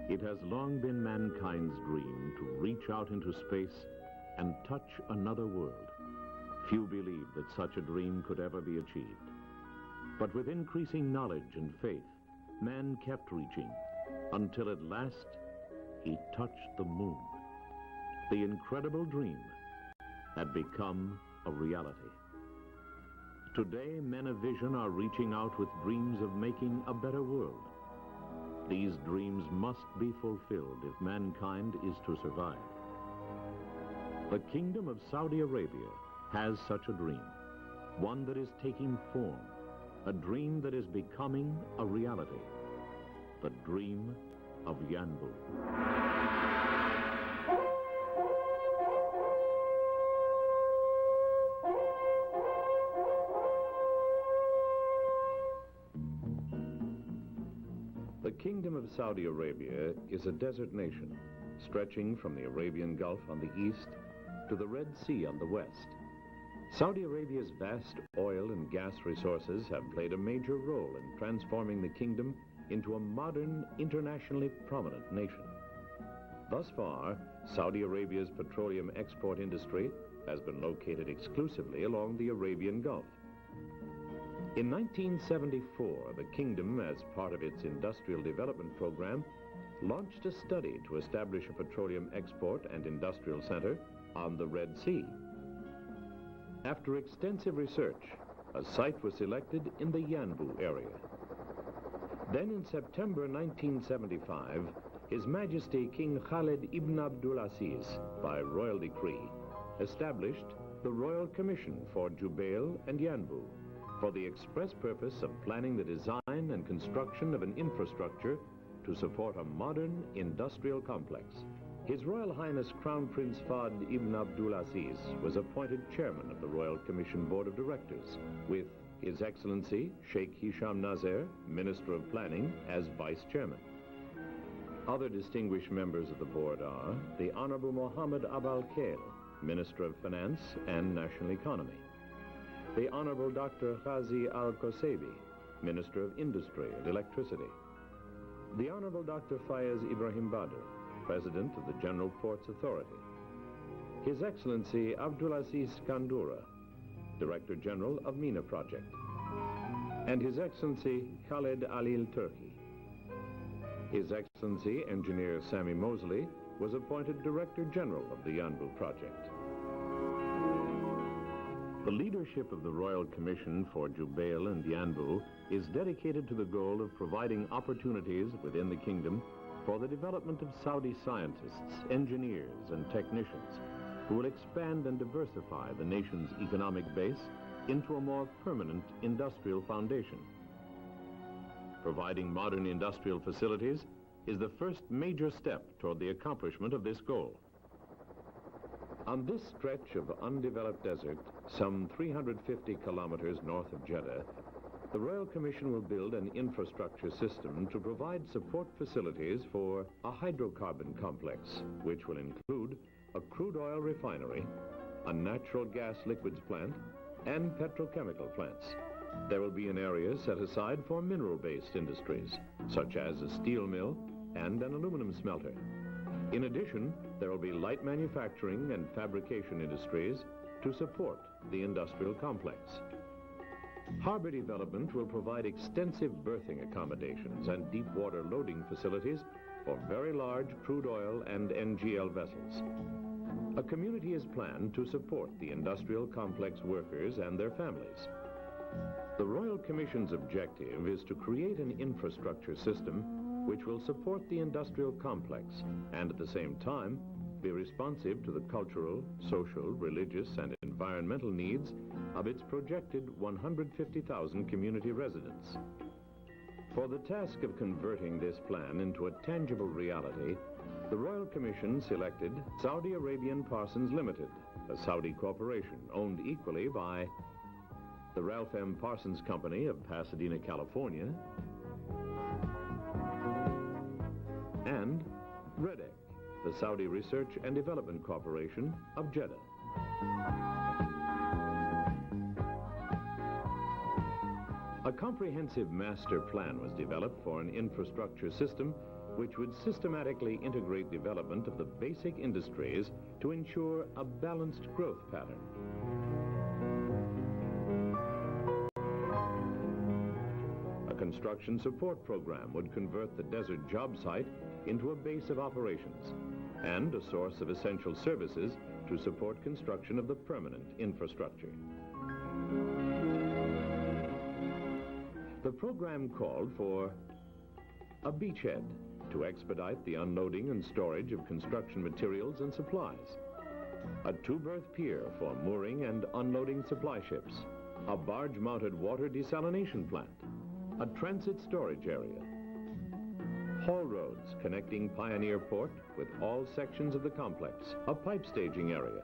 It has long been mankind's dream to reach out into space and touch another world. Few believed that such a dream could ever be achieved. But with increasing knowledge and faith, man kept reaching until at last he touched the moon. The incredible dream had become a reality. Today, men of vision are reaching out with dreams of making a better world. These dreams must be fulfilled if mankind is to survive. The Kingdom of Saudi Arabia has such a dream, one that is taking form, a dream that is becoming a reality, the dream of Yanbu. The Kingdom of Saudi Arabia is a desert nation, stretching from the Arabian Gulf on the east to the Red Sea on the west. Saudi Arabia's vast oil and gas resources have played a major role in transforming the kingdom into a modern, internationally prominent nation. Thus far, Saudi Arabia's petroleum export industry has been located exclusively along the Arabian Gulf. In 1974, the kingdom, as part of its industrial development program, launched a study to establish a petroleum export and industrial center on the Red Sea. After extensive research, a site was selected in the Yanbu area. Then in September 1975, His Majesty King Khalid ibn Abdulaziz, by royal decree, established the Royal Commission for Jubail and Yanbu for the express purpose of planning the design and construction of an infrastructure to support a modern industrial complex. His Royal Highness Crown Prince Fahd ibn Abdulaziz was appointed chairman of the Royal Commission Board of Directors, with His Excellency Sheikh Hisham Nazer, Minister of Planning, as vice chairman. Other distinguished members of the board are the Honorable Mohammed Abal Khail, Minister of Finance and National Economy, the Honorable Dr. Ghazi Al-Kosebi, Minister of Industry and Electricity, the Honorable Dr. Fayez Ibrahim Badr, President of the General Ports Authority, His Excellency Abdulaziz Kandura, Director General of MENA Project, and His Excellency Khaled Alil Turki. His Excellency Engineer Sami Mosley was appointed Director General of the Yanbu Project. The leadership of the Royal Commission for Jubail and Yanbu is dedicated to the goal of providing opportunities within the kingdom for the development of Saudi scientists, engineers, and technicians who will expand and diversify the nation's economic base into a more permanent industrial foundation. Providing modern industrial facilities is the first major step toward the accomplishment of this goal. On this stretch of undeveloped desert, some 350 kilometers north of Jeddah, the Royal Commission will build an infrastructure system to provide support facilities for a hydrocarbon complex, which will include a crude oil refinery, a natural gas liquids plant, and petrochemical plants. There will be an area set aside for mineral-based industries, such as a steel mill and an aluminum smelter. In addition, there will be light manufacturing and fabrication industries to support the industrial complex. Harbor development will provide extensive berthing accommodations and deep water loading facilities for very large crude oil and NGL vessels. A community is planned to support the industrial complex workers and their families. The Royal Commission's objective is to create an infrastructure system which will support the industrial complex and at the same time be responsive to the cultural, social, religious, and environmental needs of its projected 150,000 community residents. For the task of converting this plan into a tangible reality, the Royal Commission selected Saudi Arabian Parsons Limited, a Saudi corporation owned equally by the Ralph M. Parsons Company of Pasadena, California, and REDEC, the Saudi Research and Development Corporation of Jeddah. A comprehensive master plan was developed for an infrastructure system which would systematically integrate development of the basic industries to ensure a balanced growth pattern. A construction support program would convert the desert job site into a base of operations and a source of essential services to support construction of the permanent infrastructure. The program called for a beachhead to expedite the unloading and storage of construction materials and supplies, a two-berth pier for mooring and unloading supply ships, a barge-mounted water desalination plant, a transit storage area, haul roads connecting Pioneer Port with all sections of the complex, a pipe staging area,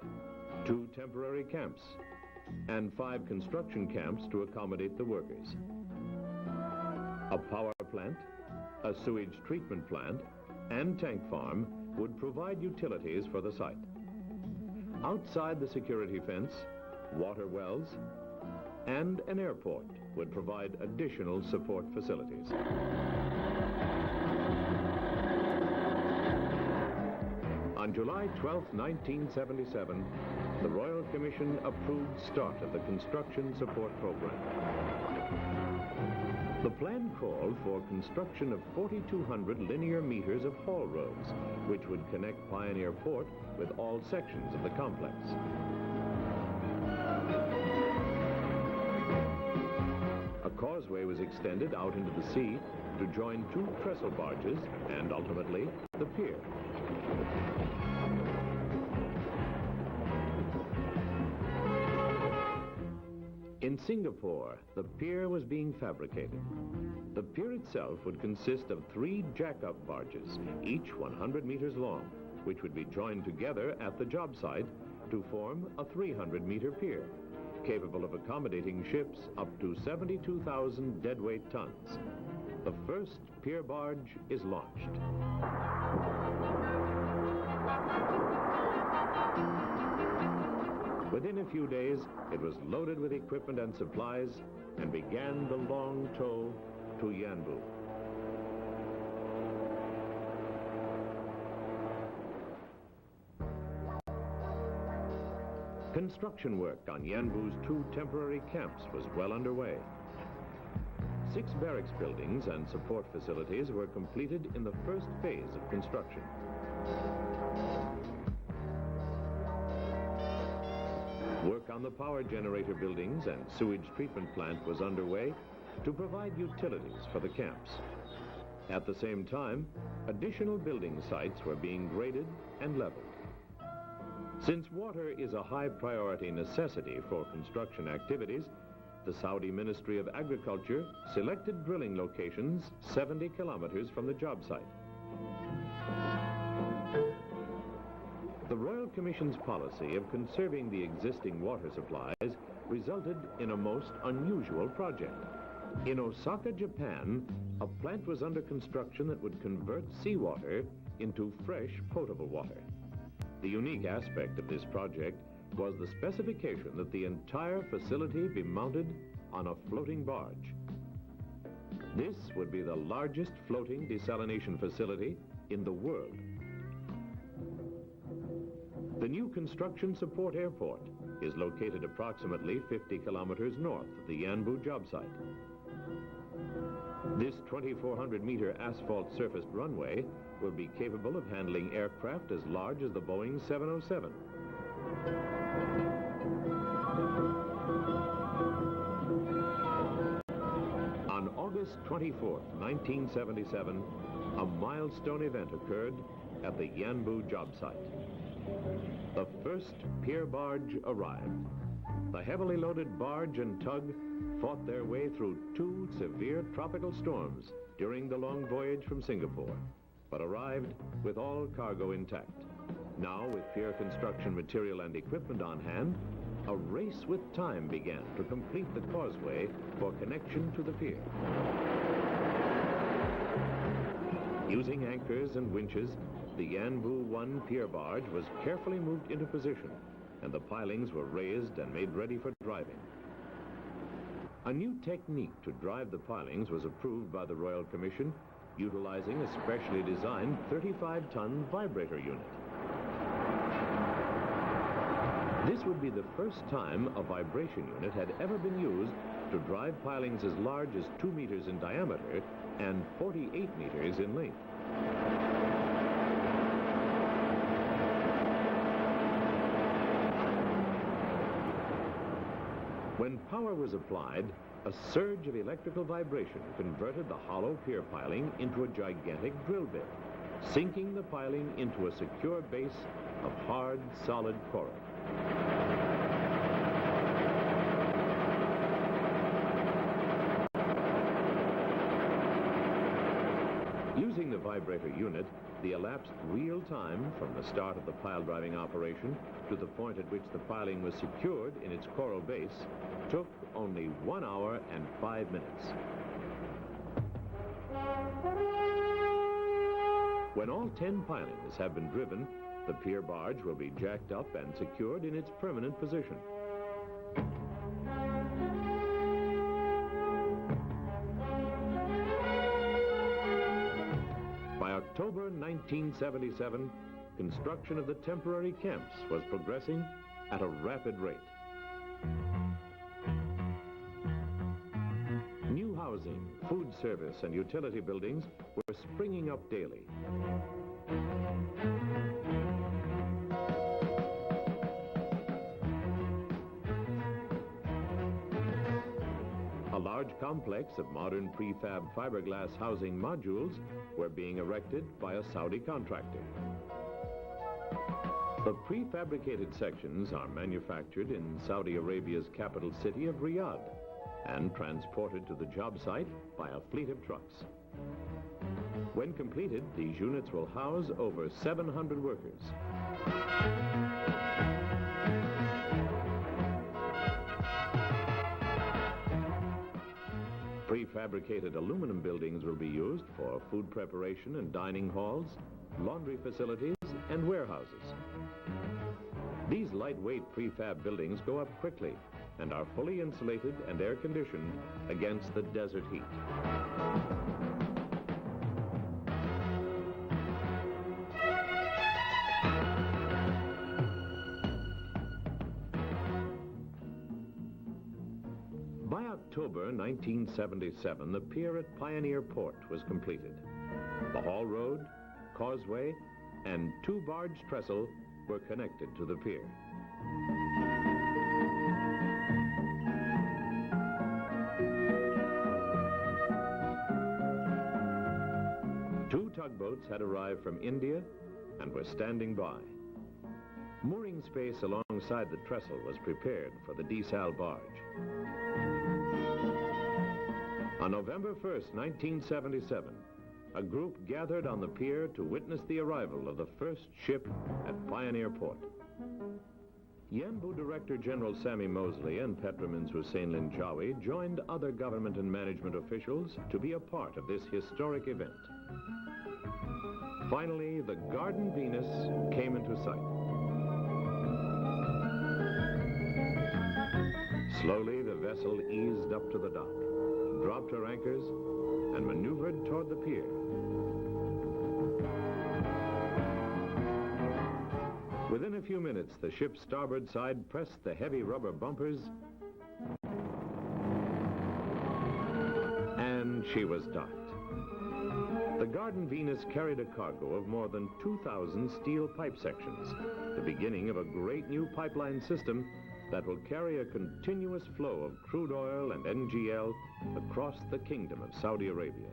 2 temporary camps, and 5 construction camps to accommodate the workers. A power plant, a sewage treatment plant, and tank farm would provide utilities for the site. Outside the security fence, water wells, and an airport would provide additional support facilities. On July 12, 1977, the Royal Commission approved start of the construction support program. The plan called for construction of 4,200 linear meters of haul roads, which would connect Pioneer Port with all sections of the complex. A causeway was extended out into the sea to join 2 trestle barges and ultimately the pier. In Singapore, the pier was being fabricated. The pier itself would consist of 3 jack-up barges, each 100 meters long, which would be joined together at the job site to form a 300-meter pier, capable of accommodating ships up to 72,000 deadweight tons. The first pier barge is launched. Within a few days, it was loaded with equipment and supplies and began the long tow to Yanbu. Construction work on Yanbu's 2 temporary camps was well underway. 6 barracks buildings and support facilities were completed in the first phase of construction. Work on the power generator buildings and sewage treatment plant was underway to provide utilities for the camps. At the same time, additional building sites were being graded and leveled. Since water is a high priority necessity for construction activities, the Saudi Ministry of Agriculture selected drilling locations 70 kilometers from the job site. The Royal Commission's policy of conserving the existing water supplies resulted in a most unusual project. In Osaka, Japan, a plant was under construction that would convert seawater into fresh potable water. The unique aspect of this project was the specification that the entire facility be mounted on a floating barge. This would be the largest floating desalination facility in the world. The new construction support airport is located approximately 50 kilometers north of the Yanbu job site. This 2,400-meter asphalt surfaced runway will be capable of handling aircraft as large as the Boeing 707. On August 24, 1977, a milestone event occurred at the Yanbu job site. The first pier barge arrived. The heavily loaded barge and tug fought their way through 2 severe tropical storms during the long voyage from Singapore, but arrived with all cargo intact. Now, with pier construction material and equipment on hand, a race with time began to complete the causeway for connection to the pier. Using anchors and winches, the Yanbu 1 pier barge was carefully moved into position, and the pilings were raised and made ready for driving. A new technique to drive the pilings was approved by the Royal Commission utilizing a specially designed 35-ton vibrator unit. This would be the first time a vibration unit had ever been used to drive pilings as large as 2 meters in diameter and 48 meters in length. When power was applied, a surge of electrical vibration converted the hollow pier piling into a gigantic drill bit, sinking the piling into a secure base of hard, solid coral. Using the vibrator unit, the elapsed real time from the start of the pile driving operation to the point at which the piling was secured in its coral base took only 1 hour and 5 minutes. When all 10 pilings have been driven, the pier barge will be jacked up and secured in its permanent position. By October 1977, construction of the temporary camps was progressing at a rapid rate. New housing, food service, and utility buildings were springing up daily. A large complex of modern prefab fiberglass housing modules were being erected by a Saudi contractor. The prefabricated sections are manufactured in Saudi Arabia's capital city of Riyadh and transported to the job site by a fleet of trucks. When completed, these units will house over 700 workers. Prefabricated aluminum buildings will be used for food preparation and dining halls, laundry facilities, and warehouses. These lightweight prefab buildings go up quickly and are fully insulated and air-conditioned against the desert heat. By October 1977, the pier at Pioneer Port was completed. The haul road, causeway, and 2-barge trestle were connected to the pier. Two tugboats had arrived from India and were standing by. Mooring space alongside the trestle was prepared for the desal barge. On November 1st, 1977, a group gathered on the pier to witness the arrival of the first ship at Pioneer Port. Yanbu Director General Sammy Mosley and Petromin's Hussein Linjawi joined other government and management officials to be a part of this historic event. Finally, the Garden Venus came into sight. Slowly, the vessel eased up to the dock, dropped her anchors, and maneuvered toward the pier. Within a few minutes, the ship's starboard side pressed the heavy rubber bumpers, and she was docked. The Garden Venus carried a cargo of more than 2,000 steel pipe sections, the beginning of a great new pipeline system that will carry a continuous flow of crude oil and NGL across the Kingdom of Saudi Arabia.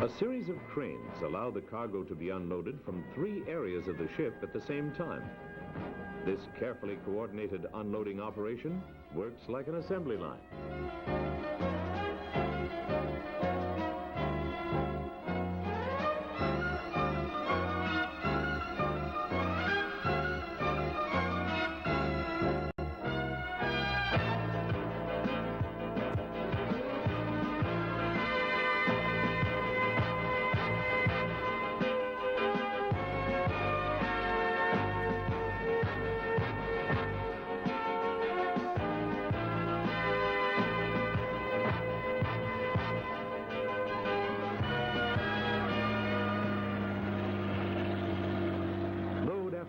A series of cranes allow the cargo to be unloaded from 3 areas of the ship at the same time. This carefully coordinated unloading operation works like an assembly line.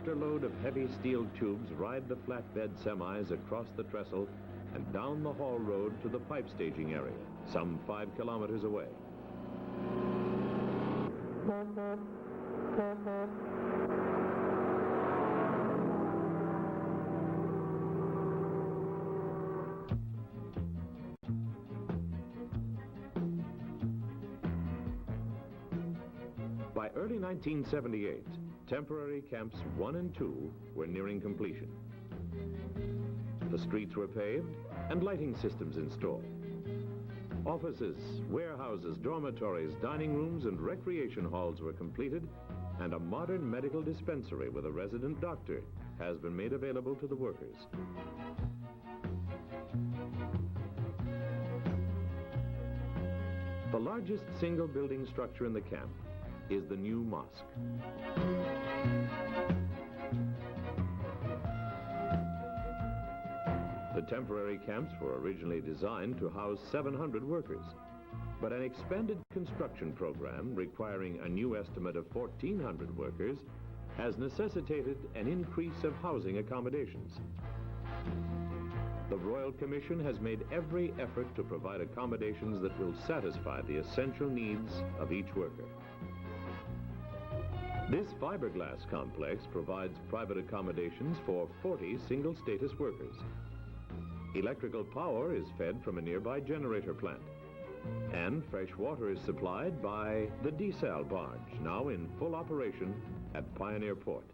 after load of heavy steel tubes ride the flatbed semis across the trestle and down the haul road to the pipe staging area, some 5 kilometers away. By early 1978, temporary camps 1 and 2 were nearing completion. The streets were paved and lighting systems installed. Offices, warehouses, dormitories, dining rooms, and recreation halls were completed, and a modern medical dispensary with a resident doctor has been made available to the workers. The largest single building structure in the camp is the new mosque. The temporary camps were originally designed to house 700 workers, but an expanded construction program requiring a new estimate of 1,400 workers has necessitated an increase of housing accommodations. The Royal Commission has made every effort to provide accommodations that will satisfy the essential needs of each worker. This fiberglass complex provides private accommodations for 40 single-status workers. Electrical power is fed from a nearby generator plant, and fresh water is supplied by the desal barge, now in full operation at Pioneer Port.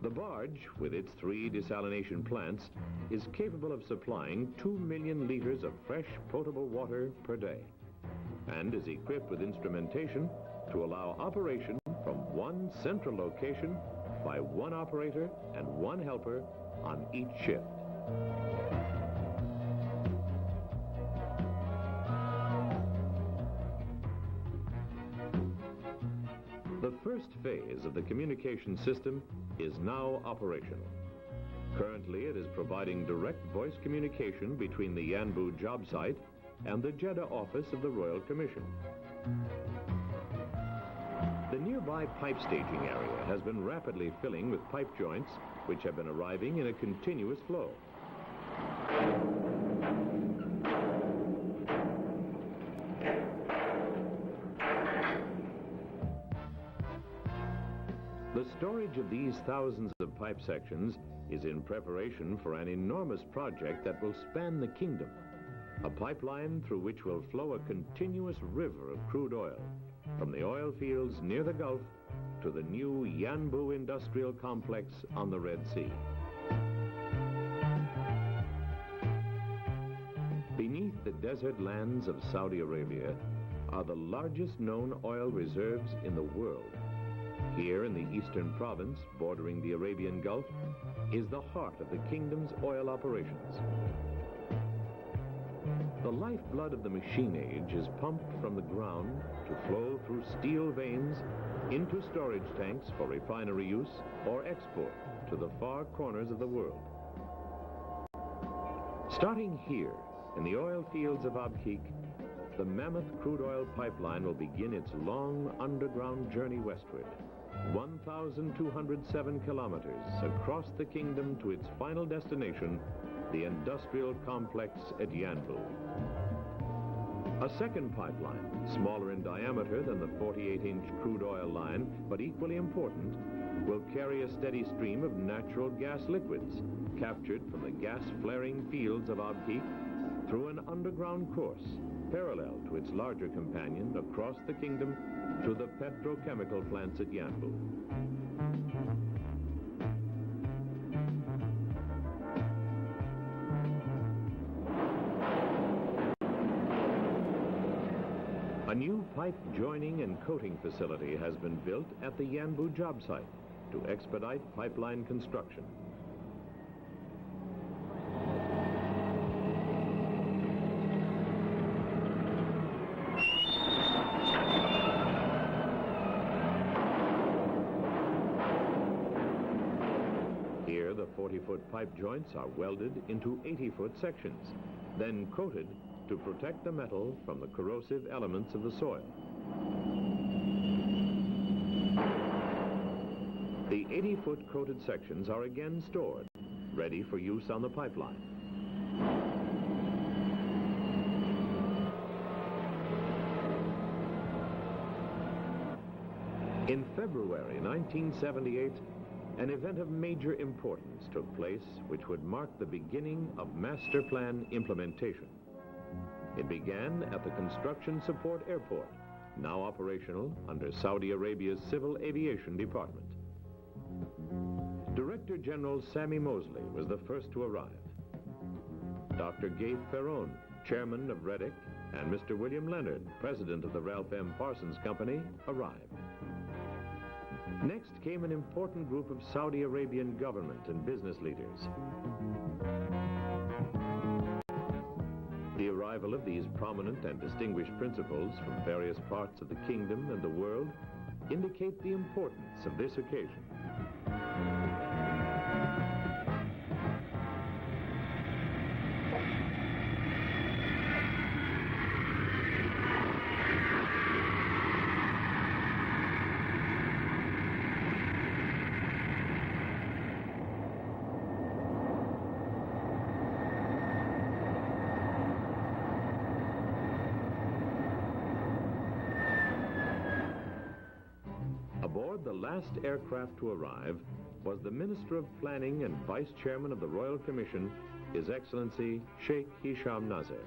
The barge, with its 3 desalination plants, is capable of supplying 2 million liters of fresh, potable water per day, and is equipped with instrumentation to allow operation from one central location by 1 operator and 1 helper on each shift. The first phase of the communication system is now operational. Currently, it is providing direct voice communication between the Yanbu job site and the Jeddah office of the Royal Commission. The nearby pipe staging area has been rapidly filling with pipe joints, which have been arriving in a continuous flow. The storage of these thousands of pipe sections is in preparation for an enormous project that will span the kingdom, a pipeline through which will flow a continuous river of crude oil from the oil fields near the Gulf to the new Yanbu industrial complex on the Red Sea. Beneath the desert lands of Saudi Arabia are the largest known oil reserves in the world. Here in the eastern province, bordering the Arabian Gulf, is the heart of the kingdom's oil operations. The lifeblood of the machine age is pumped from the ground to flow through steel veins into storage tanks for refinery use or export to the far corners of the world. Starting here in the oil fields of Abqaiq, the mammoth crude oil pipeline will begin its long underground journey westward, 1,207 kilometers across the kingdom to its final destination, the industrial complex at Yanbu. A second pipeline, smaller in diameter than the 48-inch crude oil line, but equally important, will carry a steady stream of natural gas liquids captured from the gas-flaring fields of Abqaiq through an underground course parallel to its larger companion across the kingdom to the petrochemical plants at Yanbu. A new pipe joining and coating facility has been built at the Yanbu job site to expedite pipeline construction. Here, the 40-foot pipe joints are welded into 80-foot sections, then coated to protect the metal from the corrosive elements of the soil. The 80-foot coated sections are again stored, ready for use on the pipeline. In February 1978, an event of major importance took place which would mark the beginning of master plan implementation. It began at the Construction Support Airport, now operational under Saudi Arabia's Civil Aviation Department. Director General Sammy Mosley was the first to arrive. Dr. Gaith Perron, chairman of Reddick, and Mr. William Leonard, president of the Ralph M. Parsons Company, arrived. Next came an important group of Saudi Arabian government and business leaders. The arrival of these prominent and distinguished principals from various parts of the kingdom and the world indicate the importance of this occasion. Aboard the last aircraft to arrive was the Minister of Planning and Vice Chairman of the Royal Commission, His Excellency Sheikh Hisham Nasser.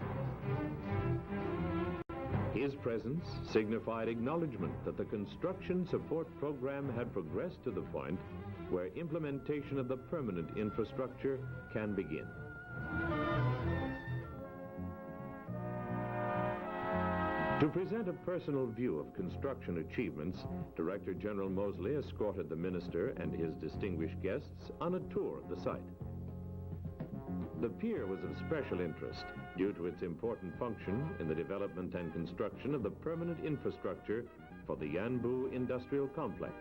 His presence signified acknowledgement that the construction support program had progressed to the point where implementation of the permanent infrastructure can begin. To present a personal view of construction achievements, Director General Mosley escorted the minister and his distinguished guests on a tour of the site. The pier was of special interest due to its important function in the development and construction of the permanent infrastructure for the Yanbu industrial complex.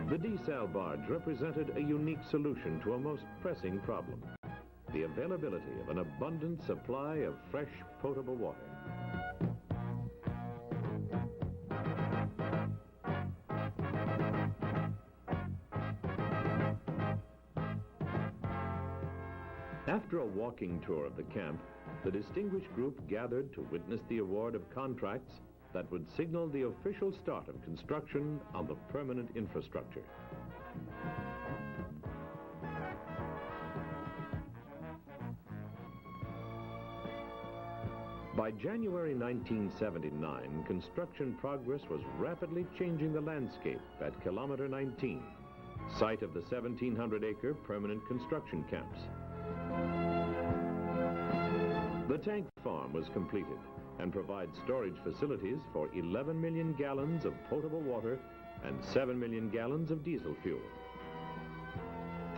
The desal barge represented a unique solution to a most pressing problem, the availability of an abundant supply of fresh, potable water. After a walking tour of the camp, the distinguished group gathered to witness the award of contracts that would signal the official start of construction on the permanent infrastructure. By January 1979, construction progress was rapidly changing the landscape at Kilometer 19, site of the 1,700-acre permanent construction camps. The tank farm was completed and provides storage facilities for 11 million gallons of potable water and 7 million gallons of diesel fuel.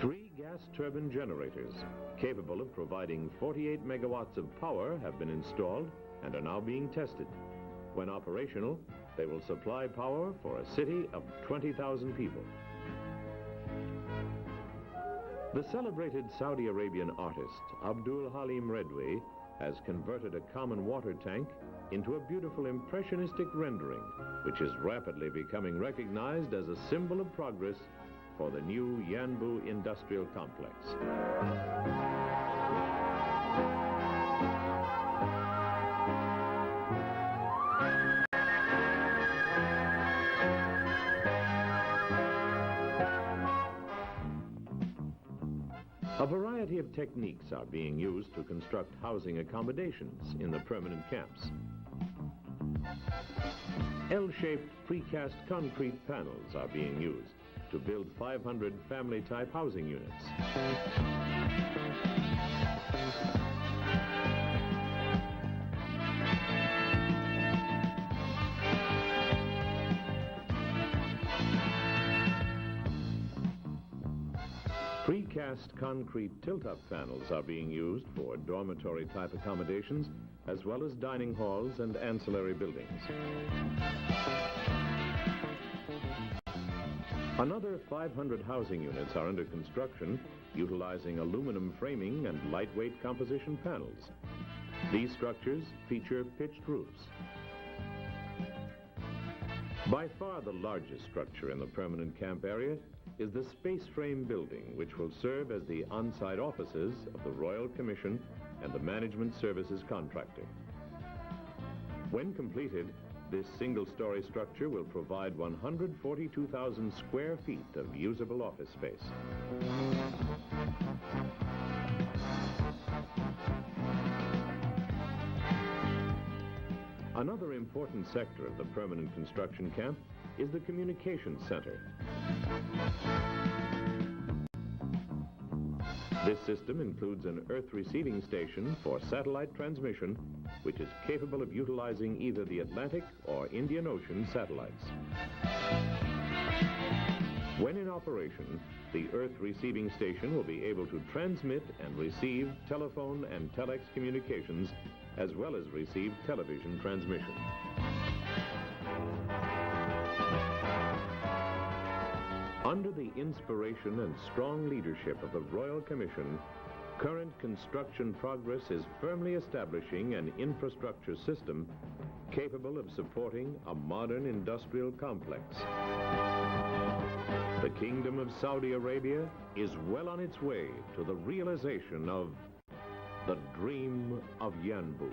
3 gas turbine generators capable of providing 48 megawatts of power have been installed and are now being tested. When operational, they will supply power for a city of 20,000 people. The celebrated Saudi Arabian artist Abdul Halim Redwi has converted a common water tank into a beautiful impressionistic rendering, which is rapidly becoming recognized as a symbol of progress for the new Yanbu industrial complex. A variety of techniques are being used to construct housing accommodations in the permanent camps. L-shaped precast concrete panels are being used to build 500 family-type housing units. Precast concrete tilt-up panels are being used for dormitory-type accommodations, as well as dining halls and ancillary buildings. Another 500 housing units are under construction, utilizing aluminum framing and lightweight composition panels. These structures feature pitched roofs. By far the largest structure in the permanent camp area is the space frame building, which will serve as the on-site offices of the Royal Commission and the Management Services contractor. When completed, this single-story structure will provide 142,000 square feet of usable office space. Another important sector of the permanent construction camp is the communications center. This system includes an Earth receiving station for satellite transmission, which is capable of utilizing either the Atlantic or Indian Ocean satellites. When in operation, the Earth receiving station will be able to transmit and receive telephone and telex communications, as well as receive television transmission. Under the inspiration and strong leadership of the Royal Commission, current construction progress is firmly establishing an infrastructure system capable of supporting a modern industrial complex. The Kingdom of Saudi Arabia is well on its way to the realization of the dream of Yanbu.